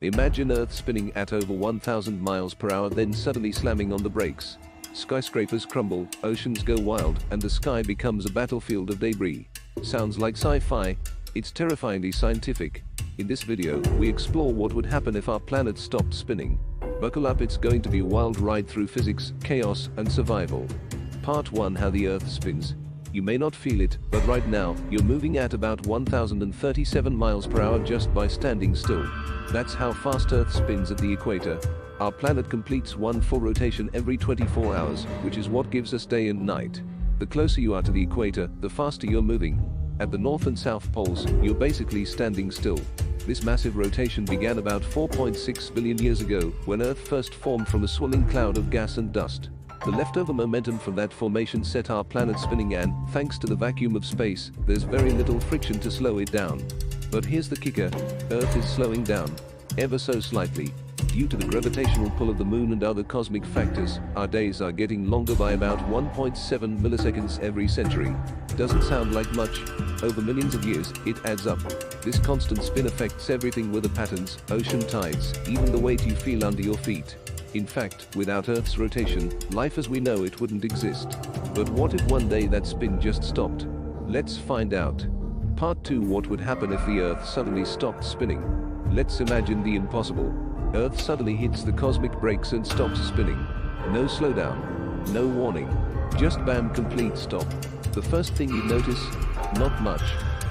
Imagine Earth spinning at over 1000 miles per hour, then suddenly slamming on the brakes. Skyscrapers crumble, oceans go wild, and the sky becomes a battlefield of debris. Sounds like sci-fi? It's terrifyingly scientific. In this video, we explore what would happen if our planet stopped spinning. Buckle up, it's going to be a wild ride through physics, chaos, and survival. Part 1: How the Earth spins. You may not feel it, but right now, you're moving at about 1037 miles per hour just by standing still. That's how fast Earth spins at the equator. Our planet completes one full rotation every 24 hours, which is what gives us day and night. The closer you are to the equator, the faster you're moving. At the north and south poles, you're basically standing still. This massive rotation began about 4.6 billion years ago, when Earth first formed from a swirling cloud of gas and dust. The leftover momentum from that formation set our planet spinning, and, thanks to the vacuum of space, there's very little friction to slow it down. But here's the kicker: Earth is slowing down. Ever so slightly. Due to the gravitational pull of the moon and other cosmic factors, our days are getting longer by about 1.7 milliseconds every century. Doesn't sound like much. Over millions of years, it adds up. This constant spin affects everything: weather patterns, ocean tides, even the weight you feel under your feet. In fact, without Earth's rotation, life as we know it wouldn't exist. But what if one day that spin just stopped? Let's find out. Part 2: What would happen if the Earth suddenly stopped spinning? Let's imagine the impossible. Earth suddenly hits the cosmic brakes and stops spinning. No slowdown, no warning, just bam, complete stop. The first thing you notice? Not much,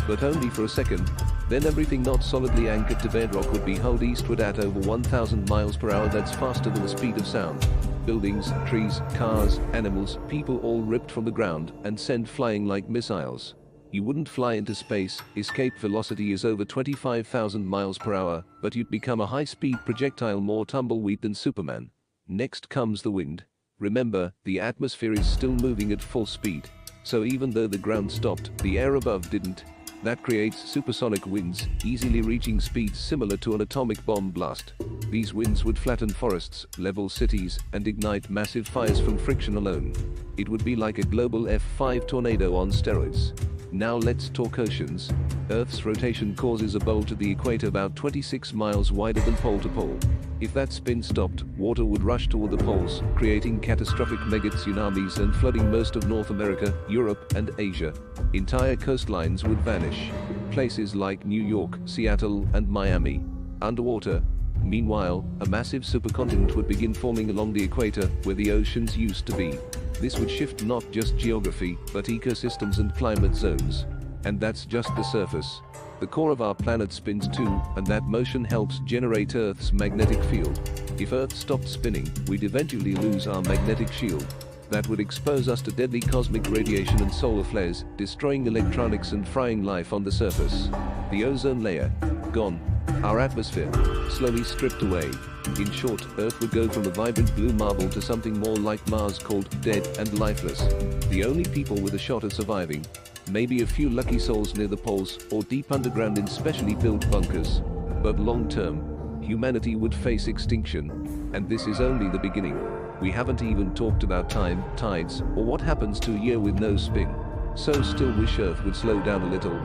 but only for a second. Then everything not solidly anchored to bedrock would be hurled eastward at over 1000 miles per hour. That's faster than the speed of sound. Buildings, trees, cars, animals, people all ripped from the ground and sent flying like missiles. You wouldn't fly into space. Escape velocity is over 25,000 miles per hour, but you'd become a high-speed projectile, more tumbleweed than Superman. Next comes the wind. Remember, the atmosphere is still moving at full speed. So even though the ground stopped, the air above didn't. That creates supersonic winds, easily reaching speeds similar to an atomic bomb blast. These winds would flatten forests, level cities, and ignite massive fires from friction alone. It would be like a global F5 tornado on steroids. Now let's talk oceans. Earth's rotation causes a bowl to the equator about 26 miles wider than pole to pole. If that spin stopped, water would rush toward the poles, creating catastrophic mega-tsunamis and flooding most of North America, Europe, and Asia. Entire coastlines would vanish. Places like New York, Seattle, and Miami underwater. Meanwhile, a massive supercontinent would begin forming along the equator, where the oceans used to be. This would shift not just geography, but ecosystems and climate zones. And that's just the surface. The core of our planet spins too, and that motion helps generate Earth's magnetic field. If Earth stopped spinning, we'd eventually lose our magnetic shield. That would expose us to deadly cosmic radiation and solar flares, destroying electronics and frying life on the surface. The ozone layer, gone. Our atmosphere, slowly stripped away. In short, Earth would go from a vibrant blue marble to something more like Mars, called dead and lifeless. The only people with a shot at surviving, maybe a few lucky souls near the poles or deep underground in specially built bunkers. But long term, humanity would face extinction. And this is only the beginning. We haven't even talked about time, tides, or what happens to a year with no spin. So still wish Earth would slow down a little.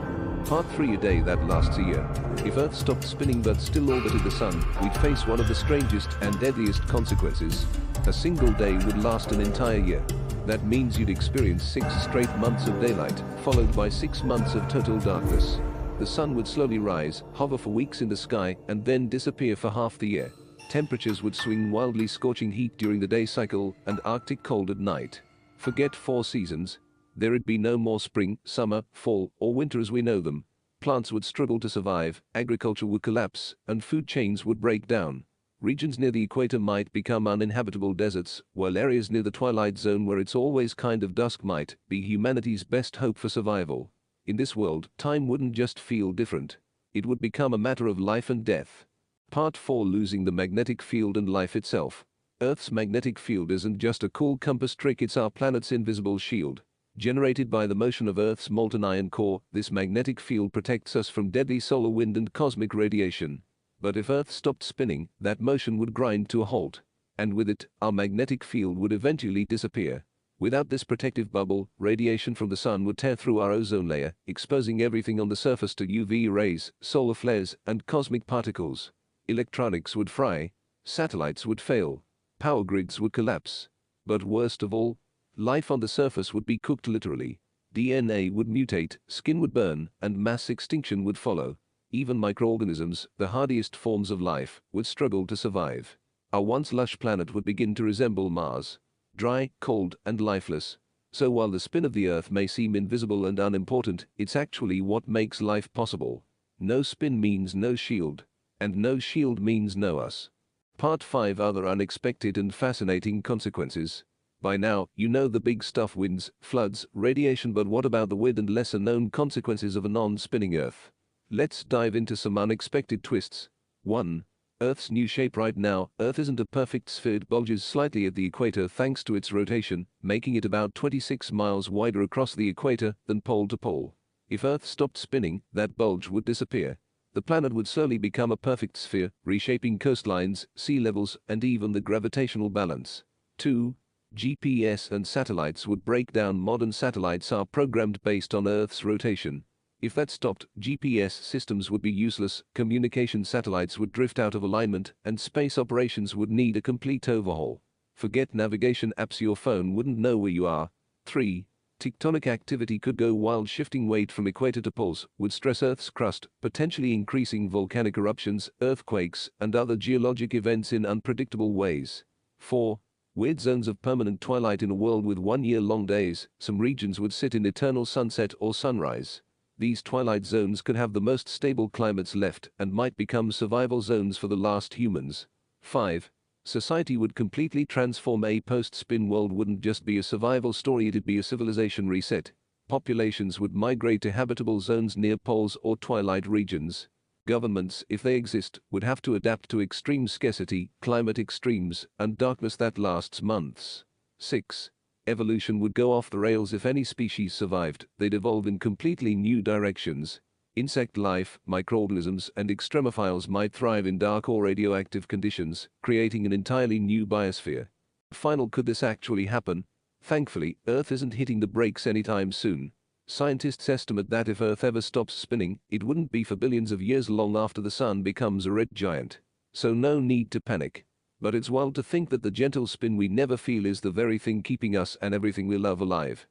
Part 3: A day that lasts a year. If Earth stopped spinning but still orbited the sun, we'd face one of the strangest and deadliest consequences. A single day would last an entire year. That means you'd experience 6 straight months of daylight, followed by 6 months of total darkness. The sun would slowly rise, hover for weeks in the sky, and then disappear for half the year. Temperatures would swing wildly, scorching heat during the day cycle and Arctic cold at night. Forget 4 seasons. There'd be no more spring, summer, fall, or winter as we know them. Plants would struggle to survive, agriculture would collapse, and food chains would break down. Regions near the equator might become uninhabitable deserts, while areas near the twilight zone where it's always kind of dusk might be humanity's best hope for survival. In this world, time wouldn't just feel different. It would become a matter of life and death. Part 4: Losing the magnetic field and life itself. Earth's magnetic field isn't just a cool compass trick, it's our planet's invisible shield. Generated by the motion of Earth's molten iron core, this magnetic field protects us from deadly solar wind and cosmic radiation. But if Earth stopped spinning, that motion would grind to a halt. And with it, our magnetic field would eventually disappear. Without this protective bubble, radiation from the sun would tear through our ozone layer, exposing everything on the surface to UV rays, solar flares, and cosmic particles. Electronics would fry, satellites would fail, power grids would collapse. But worst of all, life on the surface would be cooked literally. DNA would mutate, skin would burn, and mass extinction would follow. Even microorganisms, the hardiest forms of life, would struggle to survive. Our once lush planet would begin to resemble Mars. Dry, cold, and lifeless. So while the spin of the Earth may seem invisible and unimportant, it's actually what makes life possible. No spin means no shield. And no shield means no us. Part 5: Other unexpected and fascinating consequences. By now, you know the big stuff: winds, floods, radiation, but what about the weird and lesser known consequences of a non-spinning Earth? Let's dive into some unexpected twists. 1. Earth's new shape. Right now, Earth isn't a perfect sphere. It bulges slightly at the equator thanks to its rotation, making it about 26 miles wider across the equator than pole to pole. If Earth stopped spinning, that bulge would disappear. The planet would slowly become a perfect sphere, reshaping coastlines, sea levels, and even the gravitational balance. 2. GPS and satellites would break down. Modern satellites are programmed based on Earth's rotation. If that stopped, GPS systems would be useless, communication satellites would drift out of alignment, and space operations would need a complete overhaul. Forget navigation apps, your phone wouldn't know where you are. 3. Tectonic activity could go wild. Shifting weight from equator to poles would stress Earth's crust, potentially increasing volcanic eruptions, earthquakes, and other geologic events in unpredictable ways. 4. Weird zones of permanent twilight. In a world with 1-year-long days, some regions would sit in eternal sunset or sunrise. These twilight zones could have the most stable climates left and might become survival zones for the last humans. 5. Society would completely transform. A post-spin world wouldn't just be a survival story, it'd be a civilization reset. Populations would migrate to habitable zones near poles or twilight regions. Governments, if they exist, would have to adapt to extreme scarcity, climate extremes, and darkness that lasts months. 6. Evolution would go off the rails. If any species survived, they'd evolve in completely new directions. Insect life, microorganisms, and extremophiles might thrive in dark or radioactive conditions, creating an entirely new biosphere. Final: could this actually happen? Thankfully, Earth isn't hitting the brakes anytime soon. Scientists estimate that if Earth ever stops spinning, it wouldn't be for billions of years, long after the sun becomes a red giant. So no need to panic. But it's wild to think that the gentle spin we never feel is the very thing keeping us and everything we love alive.